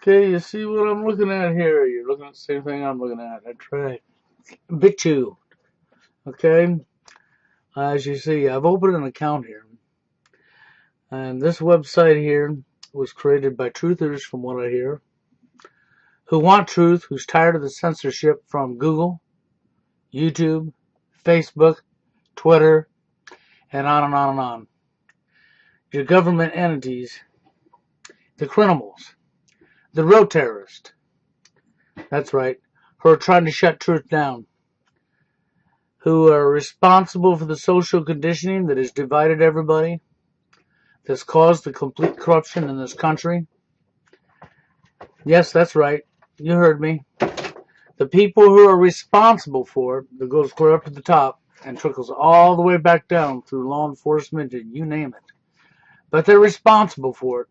Okay, you see what I'm looking at here? You're looking at the same thing I'm looking at. That's right. BitChute. Okay, as you see, I've opened an account here. And this website here was created by truthers, from what I hear, who want truth, who's tired of the censorship from Google, YouTube, Facebook, Twitter, and on and on and on. Your government entities, the criminals, the real terrorists, that's right, who are trying to shut truth down, who are responsible for the social conditioning that has divided everybody, that's caused the complete corruption in this country. Yes, that's right. You heard me. The people who are responsible for it, that goes clear up to the top and trickles all the way back down through law enforcement and you name it. But they're responsible for it.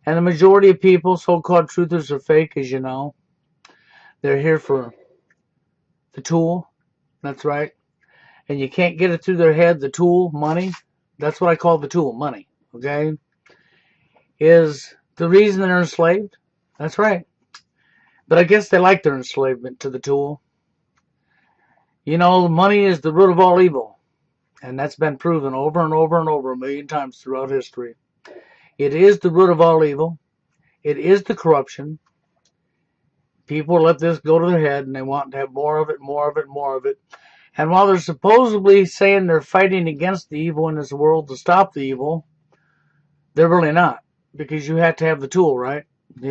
And the majority of people, so-called truthers, are fake, as you know. They're here for the tool. That's right. And you can't get it through their head, the tool, money. That's what I call the tool, money. Okay? Is the reason they're enslaved. That's right. But I guess they like their enslavement to the tool. You know, money is the root of all evil. And that's been proven over and over and over a million times throughout history. It is the root of all evil. It is the corruption. People let this go to their head and they want to have more of it, more of it, more of it. And while they're supposedly saying they're fighting against the evil in this world to stop the evil, they're really not. Because you have to have the tool, right?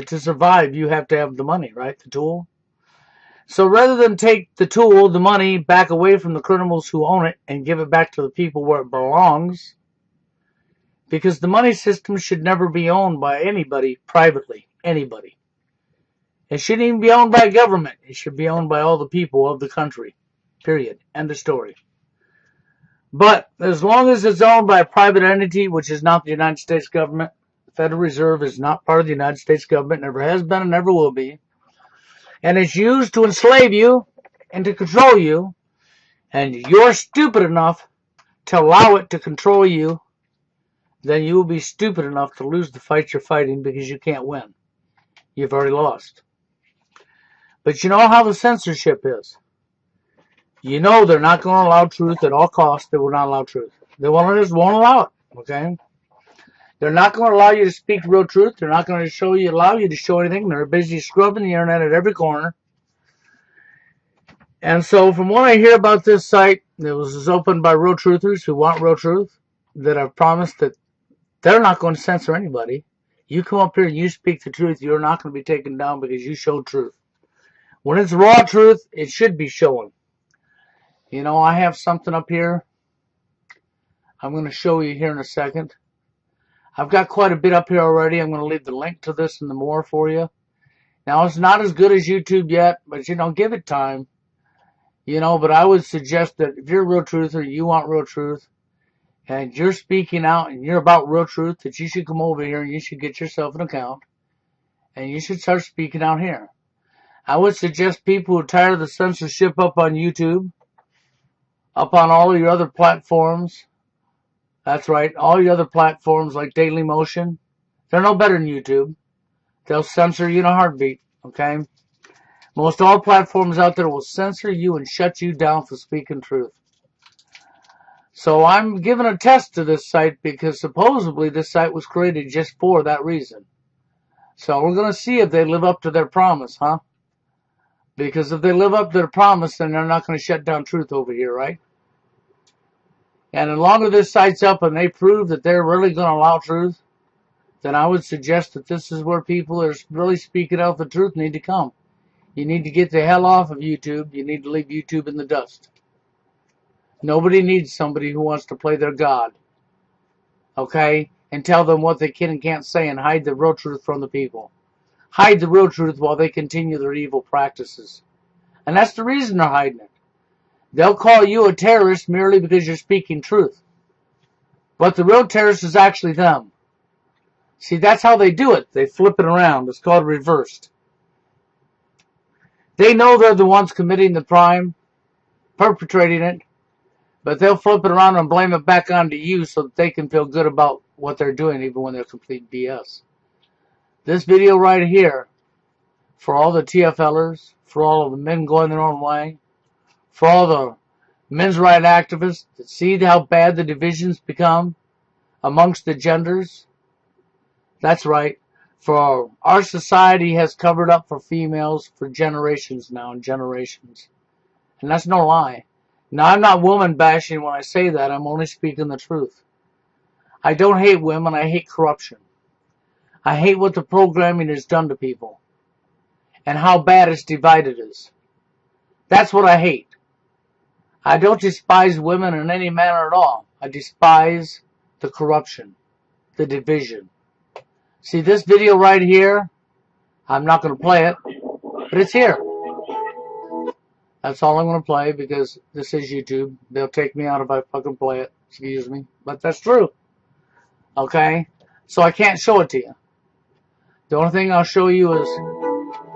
To survive, you have to have the money, right? The tool. So rather than take the tool, the money, back away from the criminals who own it and give it back to the people where it belongs, because the money system should never be owned by anybody privately. Anybody. It shouldn't even be owned by government. It should be owned by all the people of the country. Period. End of story. But as long as it's owned by a private entity, which is not the United States government, the Federal Reserve is not part of the United States government, never has been and never will be, and it's used to enslave you and to control you, and you're stupid enough to allow it to control you, then you will be stupid enough to lose the fight you're fighting because you can't win. You've already lost. But you know how the censorship is. You know they're not going to allow truth at all costs. They will not allow truth. They just won't allow it. Okay? They're not going to allow you to speak real truth. They're not going to allow you to show anything. They're busy scrubbing the internet at every corner. And so from what I hear about this site, it was opened by real truthers who want real truth, that have promised that they're not going to censor anybody. You come up here and you speak the truth, you're not going to be taken down because you show truth. When it's raw truth, it should be shown. You know, I have something up here I'm going to show you here in a second. I've got quite a bit up here already. I'm going to leave the link to this and the more for you. Now, it's not as good as YouTube yet, but, you know, give it time. You know, but I would suggest that if you're a real truther, you want real truth, and you're speaking out and you're about real truth, that you should come over here and you should get yourself an account, and you should start speaking out here. I would suggest people who are tired of the censorship up on YouTube, up on all of your other platforms. That's right, all your other platforms like Daily Motion, they're no better than YouTube. They'll censor you in a heartbeat, okay? Most all platforms out there will censor you and shut you down for speaking truth. So I'm giving a test to this site because supposedly this site was created just for that reason. So we're going to see if they live up to their promise, huh? Because if they live up to their promise, then they're not going to shut down truth over here, right? And as long as this site's up and they prove that they're really going to allow truth, then I would suggest that this is where people that are really speaking out the truth need to come. You need to get the hell off of YouTube. You need to leave YouTube in the dust. Nobody needs somebody who wants to play their God, okay, and tell them what they can and can't say and hide the real truth from the people. Hide the real truth while they continue their evil practices. And that's the reason they're hiding it. They'll call you a terrorist merely because you're speaking truth. But the real terrorist is actually them. See, that's how they do it. They flip it around. It's called reversed. They know they're the ones committing the crime, perpetrating it, but they'll flip it around and blame it back onto you so that they can feel good about what they're doing even when they're complete BS. This video right here for all the TFLers, for all of the men going their own way, for all the men's rights activists that see how bad the divisions become amongst the genders. That's right. For our society has covered up for females for generations now and generations. And that's no lie. Now, I'm not woman bashing when I say that. I'm only speaking the truth. I don't hate women. I hate corruption. I hate what the programming has done to people and how bad it's divided us. That's what I hate. I don't despise women in any manner at all. I despise the corruption, the division. See this video right here? I'm not going to play it, but it's here. That's all I'm going to play because this is YouTube. They'll take me out if I fucking play it. Excuse me. But that's true. Okay? So I can't show it to you. The only thing I'll show you is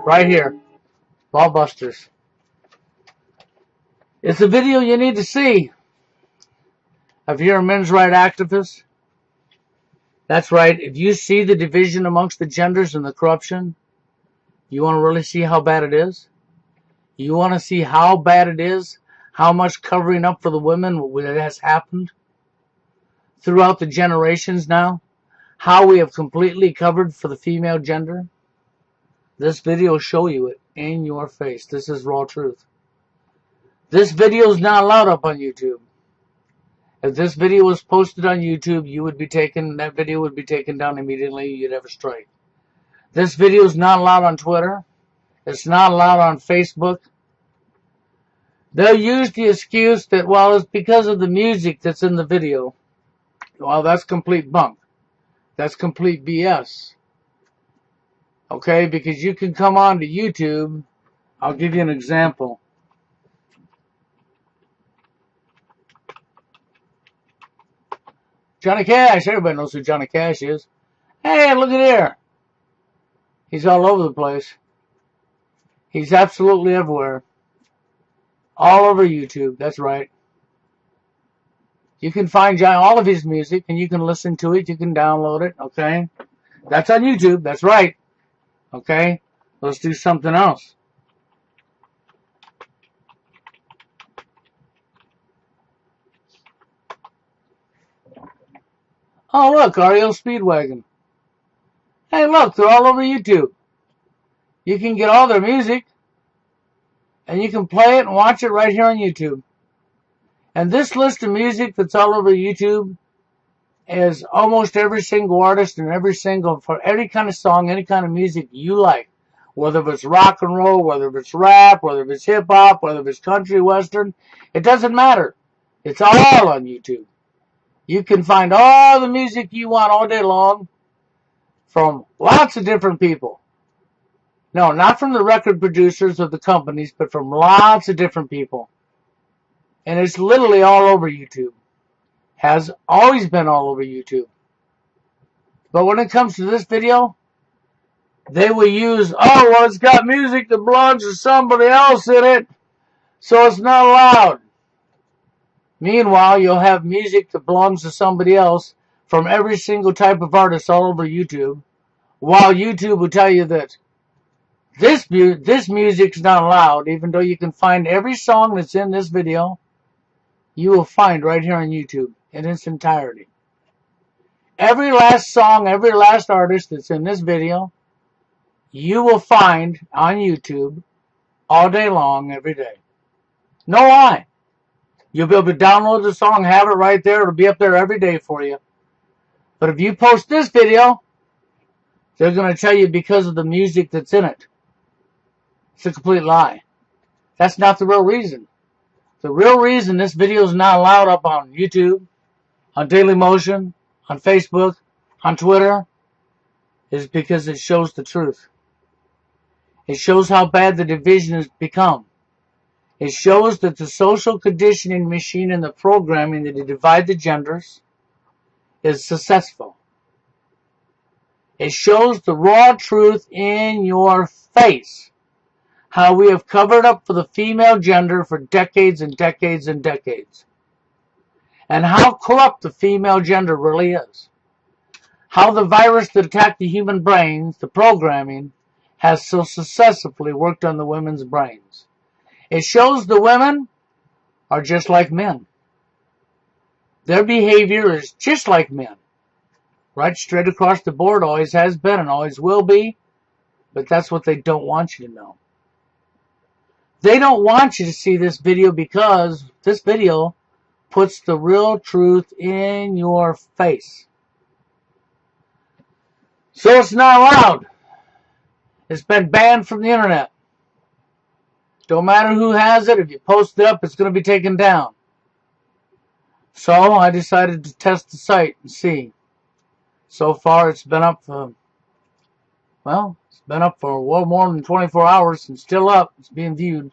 right here. Lawbusters. It's a video you need to see. If you're a men's rights activist, that's right. If you see the division amongst the genders and the corruption, you want to really see how bad it is? You want to see how bad it is? How much covering up for the women that has happened throughout the generations now? How we have completely covered for the female gender? This video will show you it in your face. This is raw truth. This video is not allowed up on YouTube. If this video was posted on YouTube, that video would be taken down immediately. You'd have a strike. This video is not allowed on Twitter. It's not allowed on Facebook. They'll use the excuse that, well, it's because of the music that's in the video. Well, that's complete bunk. That's complete BS. Okay, because you can come on to YouTube. I'll give you an example. Johnny Cash. Everybody knows who Johnny Cash is. Hey, look at here. He's all over the place. He's absolutely everywhere. All over YouTube. That's right. You can find all of his music and you can listen to it. You can download it. Okay. That's on YouTube. That's right. Okay. Let's do something else. Oh, look, REO Speedwagon. Hey, look, they're all over YouTube. You can get all their music, and you can play it and watch it right here on YouTube. And this list of music that's all over YouTube is almost every single artist and for every kind of song, any kind of music you like. Whether it's rock and roll, whether it's rap, whether it's hip-hop, whether it's country, western, it doesn't matter. It's all on YouTube. You can find all the music you want all day long from lots of different people. No, not from the record producers of the companies, but from lots of different people. And it's literally all over YouTube. Has always been all over YouTube. But when it comes to this video, they will use, oh, well, it's got music that belongs to somebody else in it, so it's not allowed. Meanwhile, you'll have music that belongs to somebody else from every single type of artist all over YouTube, while YouTube will tell you that this music's not allowed, even though you can find every song that's in this video, you will find right here on YouTube in its entirety. Every last song, every last artist that's in this video, you will find on YouTube all day long, every day. No lie. You'll be able to download the song, have it right there. It'll be up there every day for you. But if you post this video, they're going to tell you because of the music that's in it. It's a complete lie. That's not the real reason. The real reason this video is not allowed up on YouTube, on Dailymotion, on Facebook, on Twitter, is because it shows the truth. It shows how bad the division has become. It shows that the social conditioning machine and the programming that divide the genders is successful. It shows the raw truth in your face. How we have covered up for the female gender for decades and decades and decades. And how corrupt the female gender really is. How the virus that attacked the human brains, the programming, has so successfully worked on the women's brains. It shows the women are just like men. Their behavior is just like men. Right straight across the board, always has been and always will be. But that's what they don't want you to know. They don't want you to see this video because this video puts the real truth in your face. So it's not allowed. It's been banned from the internet. Don't matter who has it. If you post it up, it's going to be taken down. So I decided to test the site and see. So far, it's been up for, well, it's been up for well more than 24 hours and still up. It's being viewed.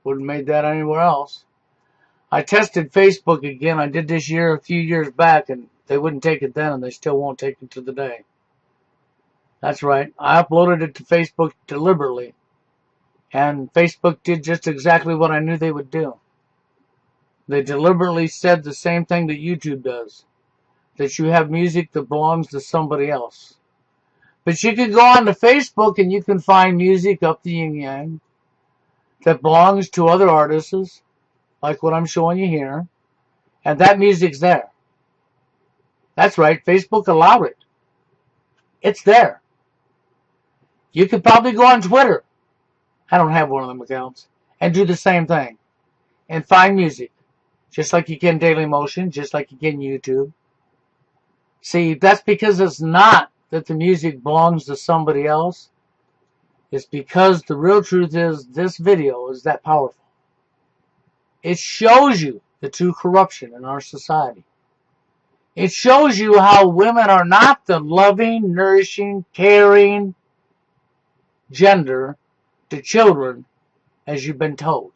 Wouldn't have made that anywhere else. I tested Facebook again. I did this year a few years back, and they wouldn't take it then, and they still won't take it to the day. That's right. I uploaded it to Facebook deliberately. And Facebook did just exactly what I knew they would do. They deliberately said the same thing that YouTube does. That you have music that belongs to somebody else. But you can go on to Facebook and you can find music up the yin yang that belongs to other artists, like what I'm showing you here. And that music's there. That's right, Facebook allowed it. It's there. You could probably go on Twitter. I don't have one of them accounts. And do the same thing. And find music. Just like you can Dailymotion. Just like you can YouTube. See, that's because it's not that the music belongs to somebody else. It's because the real truth is this video is that powerful. It shows you the true corruption in our society. It shows you how women are not the loving, nourishing, caring gender to children as you've been told.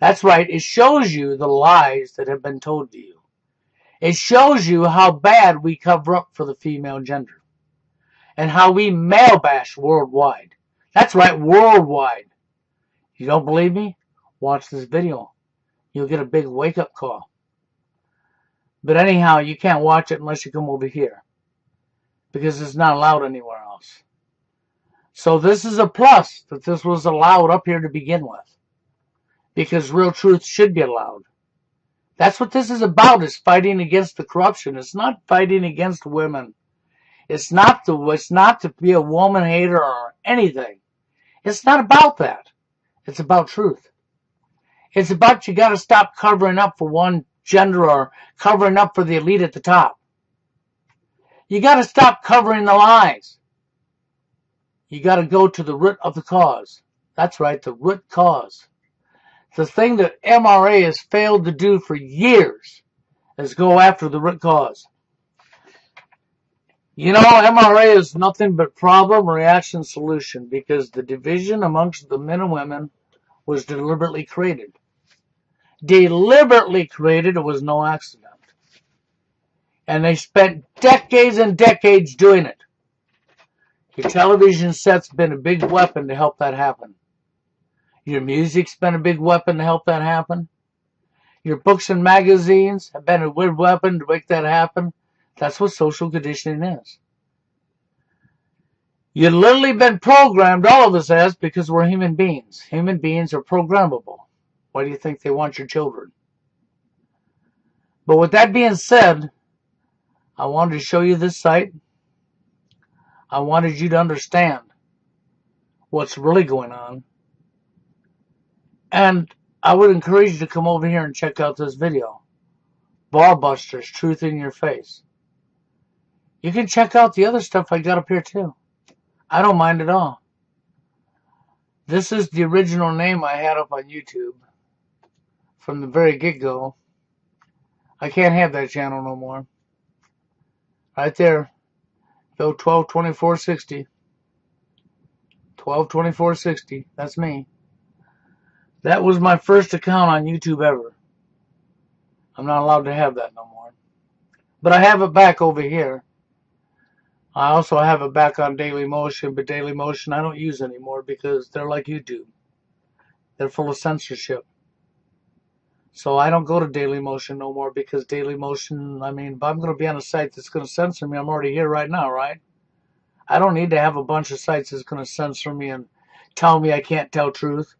That's right, it shows you the lies that have been told to you. It shows you how bad we cover up for the female gender. And how we male bash worldwide. That's right, worldwide. You don't believe me? Watch this video. You'll get a big wake-up call. But anyhow, you can't watch it unless you come over here. Because it's not allowed anywhere else. So this is a plus that this was allowed up here to begin with. Because real truth should be allowed. That's what this is about, is fighting against the corruption. It's not fighting against women. It's not to be a woman hater or anything. It's not about that. It's about truth. It's about you got to stop covering up for one gender or covering up for the elite at the top. You got to stop covering the lies. You got to go to the root of the cause. That's right, the root cause. The thing that MRA has failed to do for years is go after the root cause. You know, MRA is nothing but problem, reaction, solution, because the division amongst the men and women was deliberately created. Deliberately created, it was no accident. And they spent decades and decades doing it. Your television set's been a big weapon to help that happen. Your music's been a big weapon to help that happen. Your books and magazines have been a good weapon to make that happen. That's what social conditioning is. You've literally been programmed, all of us has, because we're human beings. Human beings are programmable. Why do you think they want your children? But with that being said, I wanted to show you this site. I wanted you to understand what's really going on. And I would encourage you to come over here and check out this video. Ballbusters, Truth in Your Face. You can check out the other stuff I got up here too. I don't mind at all. This is the original name I had up on YouTube from the very get-go. I can't have that channel no more. Right there. Go 122460. 122460. That's me. That was my first account on YouTube ever. I'm not allowed to have that no more. But I have it back over here. I also have it back on Dailymotion, but Dailymotion I don't use anymore because they're like YouTube. They're full of censorship. So I don't go to Dailymotion no more because Dailymotion, I mean, if I'm going to be on a site that's going to censor me, I'm already here right now, right? I don't need to have a bunch of sites that's going to censor me and tell me I can't tell truth.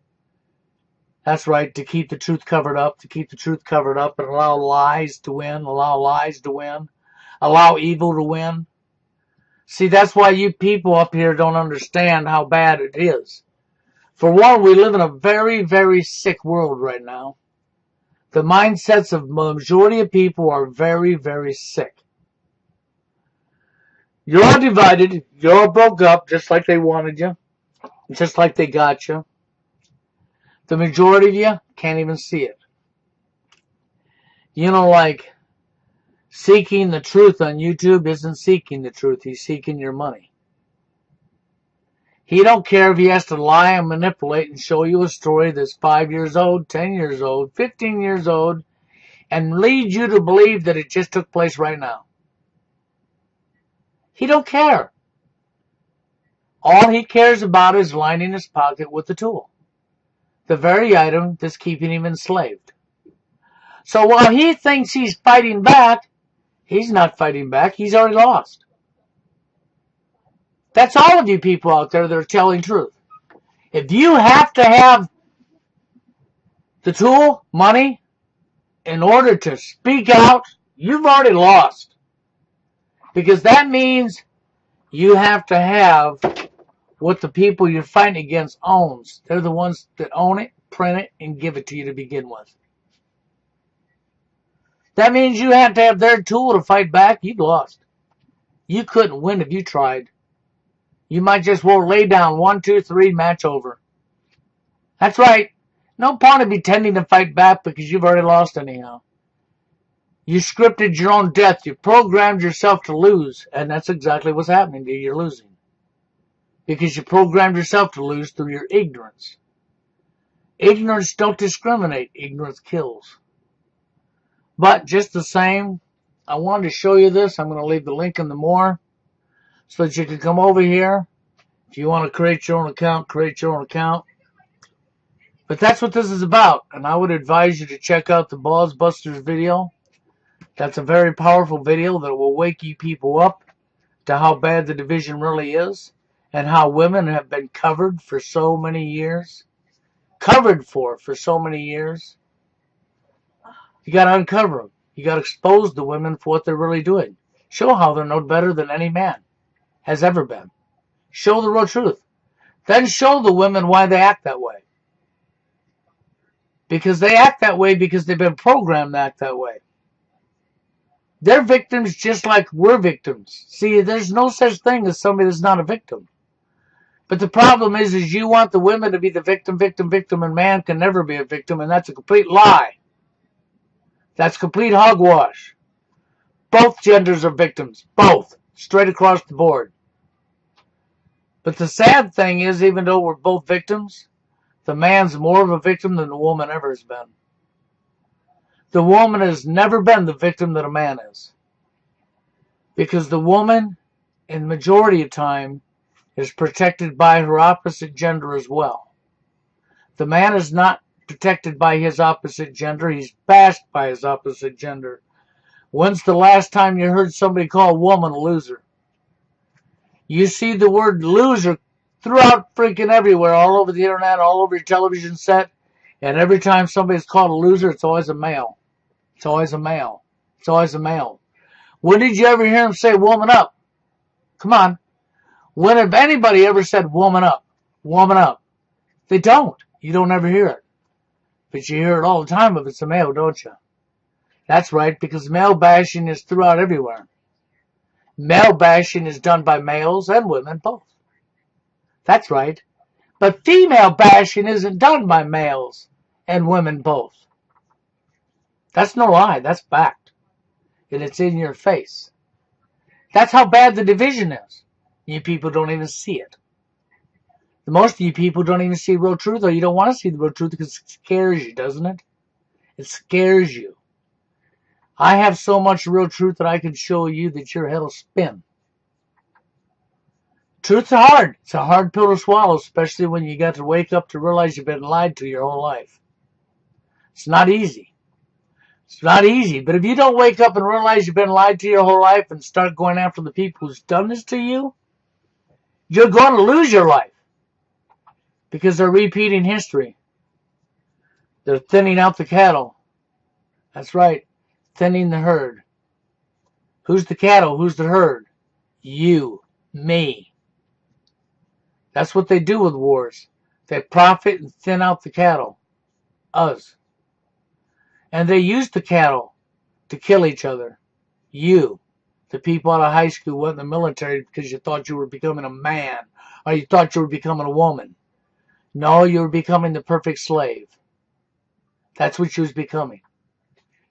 That's right, to keep the truth covered up, and allow lies to win, allow evil to win. See, that's why you people up here don't understand how bad it is. For one, we live in a very, very sick world right now. The mindsets of the majority of people are very, very sick. You're all divided. You're all broke up just like they wanted you. Just like they got you. The majority of you can't even see it. You know, like, seeking the truth on YouTube isn't seeking the truth. He's seeking your money. He don't care if he has to lie and manipulate and show you a story that's 5 years old, 10 years old, 15 years old, and lead you to believe that it just took place right now. He don't care. All he cares about is lining his pocket with the tool. The very item that's keeping him enslaved. So while he thinks he's fighting back, he's not fighting back. He's already lost. That's all of you people out there that are telling truth. If you have to have the tool, money, in order to speak out, you've already lost. Because that means you have to have what the people you're fighting against owns. They're the ones that own it, print it, and give it to you to begin with. That means you have to have their tool to fight back. You've lost. You couldn't win if you tried. You might just well lay down 1, 2, 3, match over. That's right. No point in pretending to fight back because you've already lost anyhow. You scripted your own death. You programmed yourself to lose. And that's exactly what's happening to you. You're losing. Because you programmed yourself to lose through your ignorance. Ignorance don't discriminate. Ignorance kills. But just the same, I wanted to show you this. I'm going to leave the link in the more so that you can come over here. If you want to create your own account, create your own account. But that's what this is about. And I would advise you to check out the Balls Busters video. That's a very powerful video that will wake you people up to how bad the division really is and how women have been covered for so many years. Covered for so many years. You got to uncover them. You got to expose the women for what they're really doing. Show how they're no better than any man has ever been. Show the real truth. Then show the women why they act that way. Because they act that way because they've been programmed to act that way. They're victims just like we're victims. See, there's no such thing as somebody that's not a victim. But the problem is you want the women to be the victim, and man can never be a victim, and that's a complete lie. That's complete hogwash. Both genders are victims. Both. Straight across the board. But the sad thing is, even though we're both victims, the man's more of a victim than the woman ever has been. The woman has never been the victim that a man is. Because the woman, in the majority of time, is protected by her opposite gender as well. The man is not protected by his opposite gender. He's bashed by his opposite gender. When's the last time you heard somebody call a woman a loser? You see the word loser throughout freaking everywhere, all over the internet, all over your television set, and every time somebody's called a loser, it's always a male. It's always a male. It's always a male. When did you ever hear him say woman up? Come on. When have anybody ever said woman up? Woman up. They don't. You don't ever hear it. But you hear it all the time if it's a male, don't you? That's right, because male bashing is throughout everywhere. Male bashing is done by males and women both. That's right. But female bashing isn't done by males and women both. That's no lie. That's fact. And it's in your face. That's how bad the division is. You people don't even see it. Most of you people don't even see real truth, or you don't want to see the real truth because it scares you, doesn't it? It scares you. I have so much real truth that I can show you that your head will spin. Truth's hard. It's a hard pill to swallow, especially when you got to wake up to realize you've been lied to your whole life. It's not easy. It's not easy. But if you don't wake up and realize you've been lied to your whole life and start going after the people who's done this to you, You're going to lose your life because they're repeating history. They're thinning out the cattle. That's right, thinning the herd. Who's the cattle? Who's the herd? You, me. That's what they do with wars. They profit and thin out the cattle. Us. And they use the cattle to kill each other. You. The people out of high school went in the military because you thought you were becoming a man, or you thought you were becoming a woman. No, you were becoming the perfect slave. That's what you was becoming.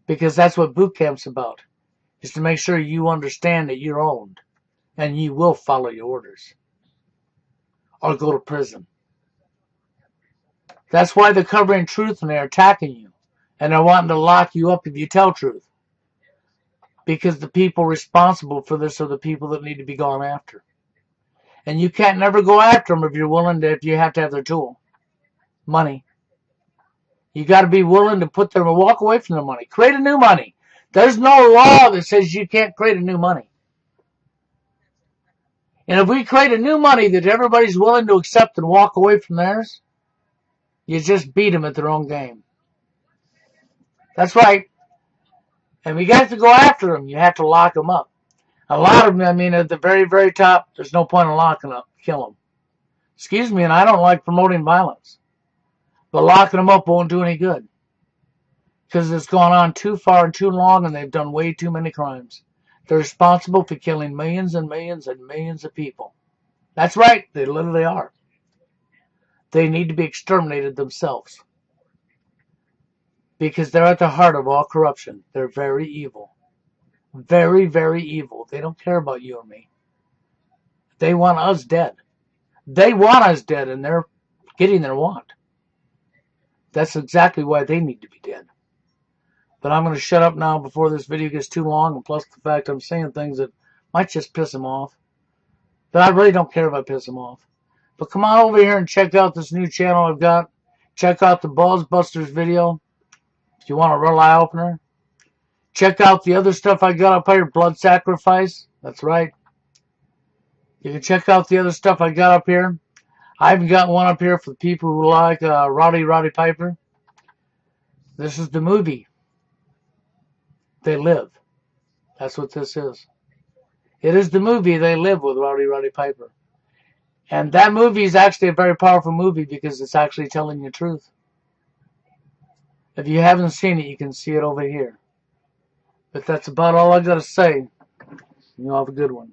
Because that's what boot camp's about. Is to make sure you understand that you're owned. And you will follow your orders. Or go to prison. That's why they're covering truth and they're attacking you. And they're wanting to lock you up if you tell truth. Because the people responsible for this are the people that need to be gone after. And you can't never go after them if you're willing to, if you have to have their tool. Money. You got to be willing to put them and walk away from the money. Create a new money. There's no law that says you can't create a new money. And if we create a new money that everybody's willing to accept and walk away from theirs, you just beat them at their own game. That's right. And we got to go after them. You have to lock them up. A lot of them, I mean, at the very, very top, there's no point in locking up. Kill them. Excuse me, and I don't like promoting violence. But locking them up won't do any good. Because it's gone on too far and too long, and they've done way too many crimes. They're responsible for killing millions and millions and millions of people. That's right, they literally are. They need to be exterminated themselves. Because they're at the heart of all corruption. They're very evil. Very, very evil. They don't care about you or me. They want us dead. They want us dead, and they're getting their want. That's exactly why they need to be dead. But I'm going to shut up now before this video gets too long, and plus the fact I'm saying things that might just piss them off. But I really don't care if I piss them off. But come on over here and check out this new channel I've got. Check out the Buzzbusters video if you want a real eye-opener. Check out the other stuff I got up here, Blood Sacrifice. That's right. You can check out the other stuff I got up here. I even got one up here for the people who like Roddy Piper. This is the movie. They Live. That's what this is. It is the movie They Live with Roddy Piper. And that movie is actually a very powerful movie because it's actually telling you the truth. If you haven't seen it, you can see it over here. But that's about all I got to say. You have a good one.